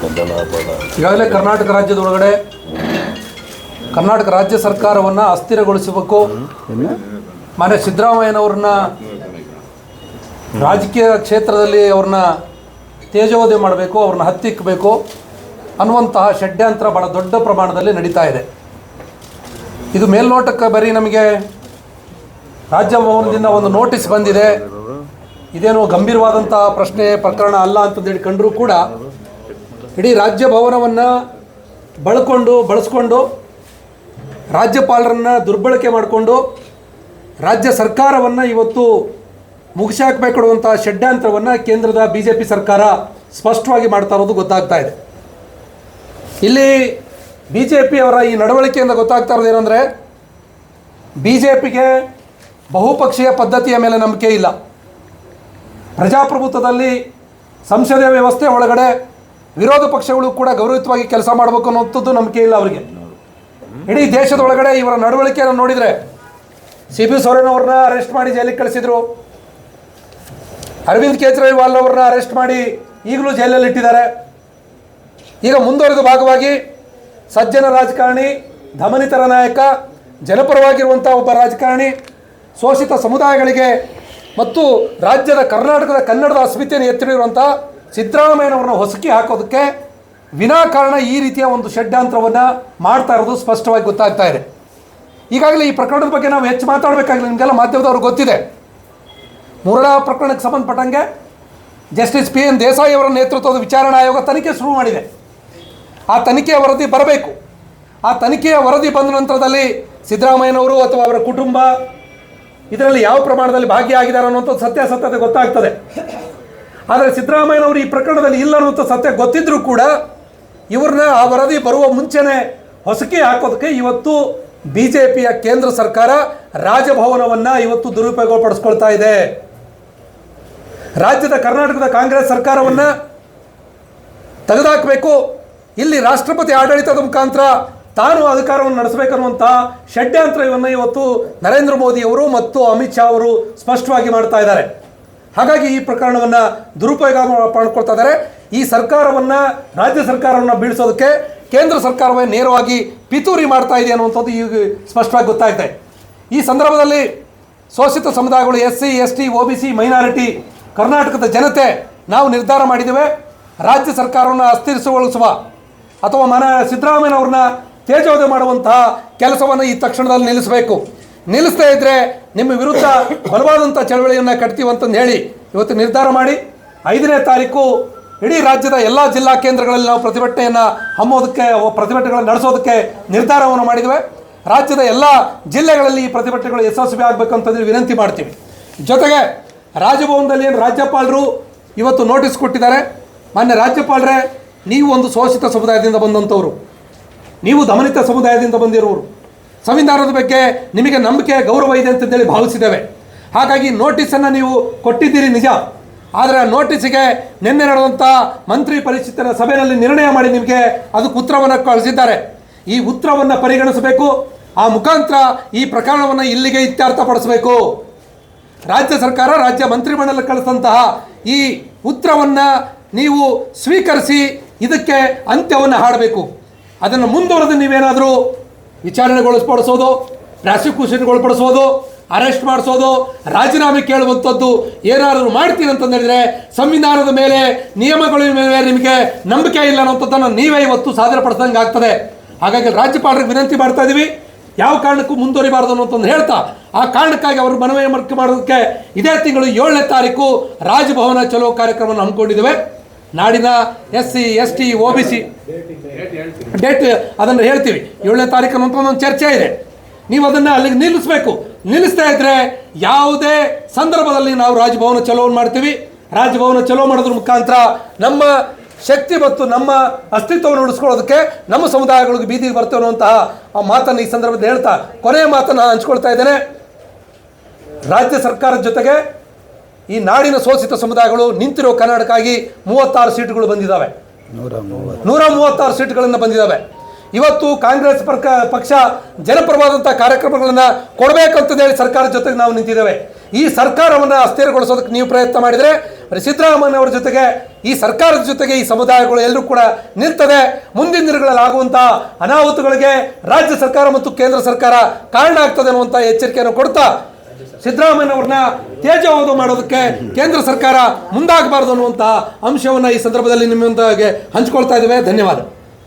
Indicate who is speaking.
Speaker 1: ಈಗಾಗಲೇ ಕರ್ನಾಟಕ ರಾಜ್ಯದೊಳಗಡೆ ಕರ್ನಾಟಕ ರಾಜ್ಯ ಸರ್ಕಾರವನ್ನು ಅಸ್ಥಿರಗೊಳಿಸಬೇಕು, ಮಾನ್ಯ ಸಿದ್ದರಾಮಯ್ಯನವ್ರನ್ನ ರಾಜಕೀಯ ಕ್ಷೇತ್ರದಲ್ಲಿ ಅವ್ರನ್ನ ತೇಜೋವಧೆ ಮಾಡಬೇಕು, ಅವ್ರನ್ನ ಹತ್ತಿಕ್ಕಬೇಕು ಅನ್ನುವಂತಹ ಷಡ್ಯಂತ್ರ ಭಾಳ ದೊಡ್ಡ ಪ್ರಮಾಣದಲ್ಲಿ ನಡೀತಾ ಇದೆ. ಇದು ಮೇಲ್ನೋಟಕ್ಕೆ ಬರೀ ನಮಗೆ ರಾಜಭವನದಿಂದ ಒಂದು ನೋಟಿಸ್ ಬಂದಿದೆ, ಇದೇನು ಗಂಭೀರವಾದಂಥ ಪ್ರಶ್ನೆ ಪ್ರಕರಣ ಅಲ್ಲ ಅಂತಂದೇಳಿ ಕಂಡರೂ ಕೂಡ ಇಡೀ ರಾಜ್ಯಭವನವನ್ನು ಬಳಸ್ಕೊಂಡು ರಾಜ್ಯಪಾಲರನ್ನು ದುರ್ಬಳಕೆ ಮಾಡಿಕೊಂಡು ರಾಜ್ಯ ಸರ್ಕಾರವನ್ನು ಇವತ್ತು ಮುಗಿಸಾಕಬೇಕುವಂಥ ಷಡ್ಯಂತ್ರವನ್ನು ಕೇಂದ್ರದ BJP ಸರ್ಕಾರ ಸ್ಪಷ್ಟವಾಗಿ ಮಾಡ್ತಾ ಇರೋದು ಗೊತ್ತಾಗ್ತಾ ಇದೆ. ಇಲ್ಲಿ BJP ಅವರ ಈ ನಡವಳಿಕೆಯಿಂದ ಗೊತ್ತಾಗ್ತಾ ಇರೋದು ಏನಂದರೆ, BJPಗೆ ಬಹುಪಕ್ಷೀಯ ಪದ್ಧತಿಯ ಮೇಲೆ ನಂಬಿಕೆ ಇಲ್ಲ. ಪ್ರಜಾಪ್ರಭುತ್ವದಲ್ಲಿ ಸಂಸದೀಯ ವ್ಯವಸ್ಥೆ ಒಳಗಡೆ ವಿರೋಧ ಪಕ್ಷಗಳು ಕೂಡ ಗೌರವಯುತವಾಗಿ ಕೆಲಸ ಮಾಡಬೇಕು ಅನ್ನೋಂಥದ್ದು ನಂಬಿಕೆ ಇಲ್ಲ ಅವರಿಗೆ. ಇಡೀ ದೇಶದೊಳಗಡೆ ಇವರ ನಡವಳಿಕೆಯನ್ನು ನೋಡಿದರೆ CP ಸೋರೆನ್ ಅವ್ರನ್ನ ಅರೆಸ್ಟ್ ಮಾಡಿ ಜೈಲಿಗೆ ಕಳಿಸಿದರು, ಅರವಿಂದ್ ಕೇಜ್ರಿವಾಲ್ ಅವ್ರನ್ನ ಅರೆಸ್ಟ್ ಮಾಡಿ ಈಗಲೂ ಜೈಲಲ್ಲಿ ಇಟ್ಟಿದ್ದಾರೆ. ಈಗ ಮುಂದುವರೆದ ಭಾಗವಾಗಿ ಸಜ್ಜನ ರಾಜಕಾರಣಿ, ದಮನಿತರ ನಾಯಕ, ಜನಪರವಾಗಿರುವಂಥ ಒಬ್ಬ ರಾಜಕಾರಣಿ ಶೋಷಿತ ಸಮುದಾಯಗಳಿಗೆ ಮತ್ತು ರಾಜ್ಯದ ಕರ್ನಾಟಕದ ಕನ್ನಡದ ಅಸ್ಮಿತೆಯನ್ನು ಎತ್ತಿಡಿರುವಂಥ ಸಿದ್ದರಾಮಯ್ಯನವ್ರನ್ನ ಹೊಸಕಿ ಹಾಕೋದಕ್ಕೆ ವಿನಾಕಾರಣ ಈ ರೀತಿಯ ಒಂದು ಷಡ್ಯಂತ್ರವನ್ನು ಮಾಡ್ತಾ ಇರೋದು ಸ್ಪಷ್ಟವಾಗಿ ಗೊತ್ತಾಗ್ತಾ ಇದೆ. ಈಗಾಗಲೇ ಈ ಪ್ರಕರಣದ ಬಗ್ಗೆ ನಾವು ಹೆಚ್ಚು ಮಾತಾಡಬೇಕಾಗಿಲ್ಲ, ನಿಮಗೆಲ್ಲ ಮಾಧ್ಯಮದವ್ರಿಗೆ ಗೊತ್ತಿದೆ. ಮುರಳಾ ಪ್ರಕರಣಕ್ಕೆ ಸಂಬಂಧಪಟ್ಟಂಗೆ ಜಸ್ಟಿಸ್ PN ದೇಸಾಯಿ ಅವರ ನೇತೃತ್ವದ ವಿಚಾರಣಾ ಆಯೋಗ ತನಿಖೆ ಶುರು ಮಾಡಿದೆ. ಆ ತನಿಖೆಯ ವರದಿ ಬರಬೇಕು. ಆ ತನಿಖೆಯ ವರದಿ ಬಂದ ನಂತರದಲ್ಲಿ ಸಿದ್ದರಾಮಯ್ಯನವರು ಅಥವಾ ಅವರ ಕುಟುಂಬ ಇದರಲ್ಲಿ ಯಾವ ಪ್ರಮಾಣದಲ್ಲಿ ಭಾಗಿಯಾಗಿದ್ದಾರೆ ಅನ್ನುವಂಥದ್ದು ಸತ್ಯಾಸತ್ಯತೆ ಗೊತ್ತಾಗ್ತದೆ. ಆದರೆ ಸಿದ್ದರಾಮಯ್ಯನವರು ಈ ಪ್ರಕರಣದಲ್ಲಿ ಇಲ್ಲ ಅನ್ನುವಂಥ ಸತ್ಯ ಗೊತ್ತಿದ್ದರೂ ಕೂಡ ಇವ್ರನ್ನ ಆ ವರದಿ ಬರುವ ಮುಂಚೆನೇ ಹೊಸಕಿ ಹಾಕೋದಕ್ಕೆ ಇವತ್ತು BJPಯ ಕೇಂದ್ರ ಸರ್ಕಾರ ರಾಜಭವನವನ್ನು ಇವತ್ತು ದುರುಪಯೋಗಪಡಿಸ್ಕೊಳ್ತಾ ಇದೆ. ರಾಜ್ಯದ ಕರ್ನಾಟಕದ ಕಾಂಗ್ರೆಸ್ ಸರ್ಕಾರವನ್ನು ತೆಗೆದುಹಾಕಬೇಕು, ಇಲ್ಲಿ ರಾಷ್ಟ್ರಪತಿ ಆಡಳಿತದ ಮುಖಾಂತರ ತಾನು ಅಧಿಕಾರವನ್ನು ನಡೆಸಬೇಕನ್ನುವಂಥ ಷಡ್ಯಂತ್ರವನ್ನು ಇವತ್ತು ನರೇಂದ್ರ ಮೋದಿಯವರು ಮತ್ತು ಅಮಿತ್ ಶಾ ಅವರು ಸ್ಪಷ್ಟವಾಗಿ ಮಾಡ್ತಾ ಇದ್ದಾರೆ. ಹಾಗಾಗಿ ಈ ಪ್ರಕರಣವನ್ನು ದುರುಪಯೋಗ ಮಾಡಿಕೊಳ್ತಾ ಇದ್ದಾರೆ. ಈ ಸರ್ಕಾರವನ್ನು, ರಾಜ್ಯ ಸರ್ಕಾರವನ್ನು ಬೀಳಿಸೋದಕ್ಕೆ ಕೇಂದ್ರ ಸರ್ಕಾರವೇ ನೇರವಾಗಿ ಪಿತೂರಿ ಮಾಡ್ತಾ ಇದೆ ಅನ್ನುವಂಥದ್ದು ಈಗ ಸ್ಪಷ್ಟವಾಗಿ ಗೊತ್ತಾಗ್ತಾ ಇದೆ. ಈ ಸಂದರ್ಭದಲ್ಲಿ ಶೋಷಿತ ಸಮುದಾಯಗಳು SC ST OBC ಮೈನಾರಿಟಿ ಕರ್ನಾಟಕದ ಜನತೆ ನಾವು ನಿರ್ಧಾರ ಮಾಡಿದ್ದೇವೆ, ರಾಜ್ಯ ಸರ್ಕಾರವನ್ನು ಅಸ್ಥಿರಗೊಳಿಸುವ ಅಥವಾ ಸಿದ್ದರಾಮಯ್ಯನವ್ರನ್ನ ತೇಜೋವಧೆ ಮಾಡುವಂತಹ ಕೆಲಸವನ್ನು ಈ ತಕ್ಷಣದಲ್ಲಿ ನಿಲ್ಲಿಸಬೇಕು. ನಿಲ್ಲಿಸದೇ ಇದ್ದರೆ ನಿಮ್ಮ ವಿರುದ್ಧ ಬಲವಾದಂಥ ಚಳವಳಿಯನ್ನು ಕಟ್ತೀವಿ ಅಂತಂದು ಹೇಳಿ ಇವತ್ತು ನಿರ್ಧಾರ ಮಾಡಿ 5ನೇ ತಾರೀಕು ಇಡೀ ರಾಜ್ಯದ ಎಲ್ಲ ಜಿಲ್ಲಾ ಕೇಂದ್ರಗಳಲ್ಲಿ ನಾವು ಪ್ರತಿಭಟನೆಗಳನ್ನು ನಡೆಸೋದಕ್ಕೆ ನಿರ್ಧಾರವನ್ನು ಮಾಡಿದ್ದೇವೆ. ರಾಜ್ಯದ ಎಲ್ಲ ಜಿಲ್ಲೆಗಳಲ್ಲಿ ಈ ಪ್ರತಿಭಟನೆಗಳು ಯಶಸ್ವಿ ಆಗಬೇಕು ಅಂತಂದ್ರೆ ವಿನಂತಿ ಮಾಡ್ತೀವಿ. ಜೊತೆಗೆ ರಾಜಭವನದಲ್ಲಿ ಏನು ರಾಜ್ಯಪಾಲರು ಇವತ್ತು ನೋಟಿಸ್ ಕೊಟ್ಟಿದ್ದಾರೆ. ಮಾನ್ಯ ರಾಜ್ಯಪಾಲರೇ, ನೀವು ಒಂದು ಶೋಷಿತ ಸಮುದಾಯದಿಂದ ಬಂದಂಥವ್ರು, ನೀವು ದಮನಿತ ಸಮುದಾಯದಿಂದ ಬಂದಿರೋರು, ಸಂವಿಧಾನದ ಬಗ್ಗೆ ನಿಮಗೆ ನಂಬಿಕೆ ಗೌರವ ಇದೆ ಅಂತಂದೇಳಿ ಭಾವಿಸಿದ್ದೇವೆ. ಹಾಗಾಗಿ ನೋಟಿಸನ್ನು ನೀವು ಕೊಟ್ಟಿದ್ದೀರಿ ನಿಜ, ಆದರೆ ಆ ನೋಟಿಸಿಗೆ ನಿನ್ನೆ ನಡೆದಂಥ ಮಂತ್ರಿ ಪರಿಷತ್ತಿನ ಸಭೆಯಲ್ಲಿ ನಿರ್ಣಯ ಮಾಡಿ ನಿಮಗೆ ಅದಕ್ಕೆ ಉತ್ತರವನ್ನು ಕಳಿಸಿದ್ದಾರೆ. ಈ ಉತ್ತರವನ್ನು ಪರಿಗಣಿಸಬೇಕು, ಆ ಮುಖಾಂತರ ಈ ಪ್ರಕರಣವನ್ನು ಇಲ್ಲಿಗೆ ಇತ್ಯರ್ಥಪಡಿಸಬೇಕು. ರಾಜ್ಯ ಸರ್ಕಾರ, ರಾಜ್ಯ ಮಂತ್ರಿಮಂಡಲ ಕಳಿಸಿದಂತಹ ಈ ಉತ್ತರವನ್ನು ನೀವು ಸ್ವೀಕರಿಸಿ ಇದಕ್ಕೆ ಅಂತ್ಯವನ್ನು ಹಾಡಬೇಕು. ಅದನ್ನು ಮುಂದುವರೆದು ನೀವೇನಾದರೂ ವಿಚಾರಣೆಗೊಳಪಡಿಸೋದು, ಪ್ರಾಸಿಕ್ಯೂಷನ್ಗೊಳಪಡಿಸೋದು, ಅರೆಸ್ಟ್ ಮಾಡಿಸೋದು, ರಾಜೀನಾಮೆ ಕೇಳುವಂಥದ್ದು ಏನಾದರೂ ಮಾಡ್ತೀರಿ ಅಂತ ಹೇಳಿದರೆ ಸಂವಿಧಾನದ ಮೇಲೆ, ನಿಯಮಗಳ ಮೇಲೆ ನಿಮಗೆ ನಂಬಿಕೆ ಇಲ್ಲ ಅನ್ನೋಂಥದ್ದನ್ನು ನೀವೇ ಇವತ್ತು ಸಾದರಪಡಿಸ್ದಂಗೆ ಆಗ್ತದೆ. ಹಾಗಾಗಿ ರಾಜ್ಯಪಾಲರಿಗೆ ವಿನಂತಿ ಮಾಡ್ತಾ ಇದ್ದೀವಿ, ಯಾವ ಕಾರಣಕ್ಕೂ ಮುಂದುವರಿಬಾರ್ದು ಅನ್ನೋಂಥದ್ದು ಹೇಳ್ತಾ, ಆ ಕಾರಣಕ್ಕಾಗಿ ಅವರು ಮನವಿ ಮಾಡೋದಕ್ಕೆ ಇದೇ ತಿಂಗಳು 7ನೇ ತಾರೀಕು ರಾಜಭವನ ಚಲೋ ಕಾರ್ಯಕ್ರಮವನ್ನು ಹಮ್ಮಿಕೊಂಡಿದ್ದೇವೆ. ನಾಡಿನ SC ST OBC ಡೇಟ್ ಅದನ್ನು ಹೇಳ್ತೀವಿ. 7ನೇ ತಾರೀಕು ಅನ್ನೋಂಥ ಒಂದು ಚರ್ಚೆ ಇದೆ. ನೀವು ಅದನ್ನು ಅಲ್ಲಿಗೆ ನಿಲ್ಲಿಸಬೇಕು. ನಿಲ್ಲಿಸ್ತಾ ಇದ್ದರೆ ಯಾವುದೇ ಸಂದರ್ಭದಲ್ಲಿ ನಾವು ರಾಜಭವನ ಚಲೋವನ್ನು ಮಾಡ್ತೀವಿ. ರಾಜಭವನ ಚಲೋ ಮಾಡೋದ್ರ ಮುಖಾಂತರ ನಮ್ಮ ಶಕ್ತಿ ಮತ್ತು ನಮ್ಮ ಅಸ್ತಿತ್ವವನ್ನು ಉಳಿಸ್ಕೊಳ್ಳೋದಕ್ಕೆ ನಮ್ಮ ಸಮುದಾಯಗಳಿಗೆ ಬೀದಿಗೆ ಬರ್ತೇವೆ ಅನ್ನುವಂತಹ ಆ ಮಾತನ್ನು ಈ ಸಂದರ್ಭದಲ್ಲಿ ಹೇಳ್ತಾ ಕೊನೆಯ ಮಾತನ್ನು ಹಂಚ್ಕೊಳ್ತಾ ಇದ್ದೇನೆ. ರಾಜ್ಯ ಸರ್ಕಾರದ ಜೊತೆಗೆ ಈ ನಾಡಿನ ಶೋಷಿತ ಸಮುದಾಯಗಳು ನಿಂತಿರೋ ಕರ್ನಾಟಕಕ್ಕಾಗಿ 36 ಸೀಟುಗಳು ಬಂದಿದ್ದಾವೆ, 136 ಸೀಟುಗಳನ್ನು ಬಂದಿದ್ದಾವೆ. ಇವತ್ತು ಕಾಂಗ್ರೆಸ್ ಪಕ್ಷ ಜನಪರವಾದಂಥ ಕಾರ್ಯಕ್ರಮಗಳನ್ನು ಕೊಡಬೇಕಂತಂದೇಳಿ ಸರ್ಕಾರದ ಜೊತೆಗೆ ನಾವು ನಿಂತಿದ್ದೇವೆ. ಈ ಸರ್ಕಾರವನ್ನು ಅಸ್ಥಿರಗೊಳಿಸೋದಕ್ಕೆ ನೀವು ಪ್ರಯತ್ನ ಮಾಡಿದರೆ ಸಿದ್ದರಾಮಯ್ಯನವರ ಜೊತೆಗೆ ಈ ಸರ್ಕಾರದ ಜೊತೆಗೆ ಈ ಸಮುದಾಯಗಳು ಎಲ್ಲರೂ ಕೂಡ ನಿಲ್ತದೆ. ಮುಂದಿನ ದಿನಗಳಲ್ಲಿ ಆಗುವಂಥ ಅನಾಹುತಗಳಿಗೆ ರಾಜ್ಯ ಸರ್ಕಾರ ಮತ್ತು ಕೇಂದ್ರ ಸರ್ಕಾರ ಕಾರಣ ಆಗ್ತದೆ ಅನ್ನುವಂಥ ಎಚ್ಚರಿಕೆಯನ್ನು ಕೊಡ್ತಾ ಸಿದ್ದರಾಮಯ್ಯನವ್ರನ್ನ ತೇಜೋವಧ ಮಾಡೋದಕ್ಕೆ ಕೇಂದ್ರ ಸರ್ಕಾರ ಮುಂದಾಗಬಾರದು ಅನ್ನುವಂಥ ಅಂಶವನ್ನು ಈ ಸಂದರ್ಭದಲ್ಲಿ ನಿಮ್ಮೊಂದಿಗೆ ಹಂಚ್ಕೊಳ್ತಾ ಇದ್ದೇವೆ. ಧನ್ಯವಾದ.